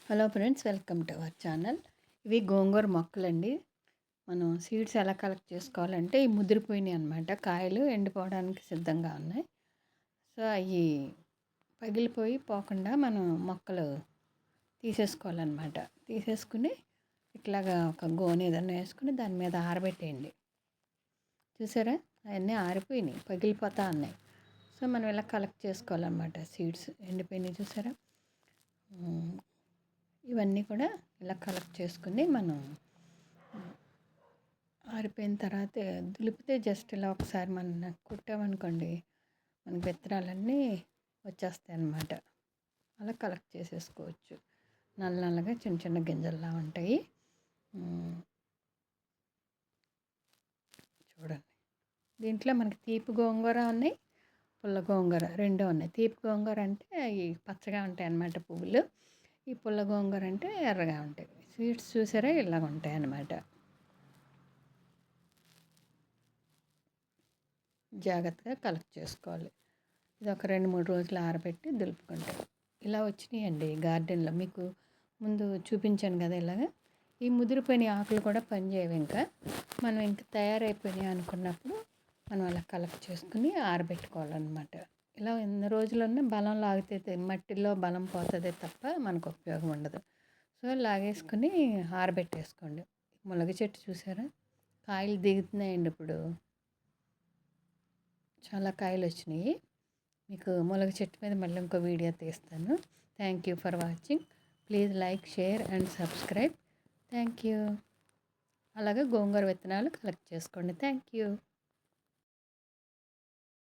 Hello friends, welcome to our channel. ఇవి గోంగూర మొక్కలండి. మనం seeds ఎలా కలెక్ట్ చేసుకోవాలంటే ఈ ముదిరిపోయినాయి అనమాట. కాయలు ఎండిపోవడానికి సిద్ధంగా ఉన్నాయి. సో అవి పగిలిపోయి పోకుండా మనం మొక్కలు తీసేసుకోవాలన్నమాట. తీసేసుకుని ఇట్లాగా ఒక గోనె ఏదైనా వేసుకుని దాని మీద ఆరబెట్టేయండి. చూసారా, అవన్నీ ఆరిపోయినాయి, పగిలిపోతా ఉన్నాయి. సో మనం ఇలా కలెక్ట్ చేసుకోవాలన్నమాట. సీడ్స్ ఎండిపోయినాయి చూసారా. ఇవన్నీ కూడా ఇలా కలెక్ట్ చేసుకుని మనం ఆరిపోయిన తర్వాత దులిపితే జస్ట్ ఇలా ఒకసారి మనం కుట్టామనుకోండి, మనకి విత్తనాలన్నీ వచ్చేస్తాయి అన్నమాట. అలా కలెక్ట్ చేసేసుకోవచ్చు. నల్ల నల్లగా చిన్న చిన్న గింజల్లా ఉంటాయి. చూడండి, దీంట్లో మనకి తీపి గోంగూర ఉన్నాయి, పుల్ల గోంగూర రెండు ఉన్నాయి. తీపి గోంగూర అంటే అవి పచ్చగా ఉంటాయి అన్నమాట పువ్వులు. ఈ పుల్ల గోంగూర అంటే ఎర్రగా ఉంటాయి. సీడ్స్ చూసారా ఇలాగ ఉంటాయి అన్నమాట. జాగ్రత్తగా కలెక్ట్ చేసుకోవాలి. ఇది ఒక 2-3 రోజులు ఆరబెట్టి దులుపుకుంటే ఇలా వచ్చినాయండి. గార్డెన్లో మీకు ముందు చూపించాను కదా ఇలాగా. ఈ ముదిరిపోయిన ఆకులు కూడా పనిచేయవు. ఇంకా మనం ఇంకా తయారైపోయినాయి అనుకున్నప్పుడు మనం అలా కలెక్ట్ చేసుకుని ఆరబెట్టుకోవాలన్నమాట. ఇలా ఎన్ని రోజులున్నా బలం లాగితే మట్టిలో బలం పోతుందే తప్ప మనకు ఉపయోగం ఉండదు. సో లాగేసుకుని ఆరబెట్టేసుకోండి. మునగ చెట్టు చూసారా, కాయలు దిగుతున్నాయండి. ఇప్పుడు చాలా కాయలు వచ్చినాయి. మీకు మునగ చెట్టు మీద మళ్ళీ ఇంకో వీడియో తీస్తాను. Thank you for watching. Please like, share and subscribe. Thank you. అలాగే గోంగూర విత్తనాలు కలెక్ట్ చేసుకోండి. Thank you.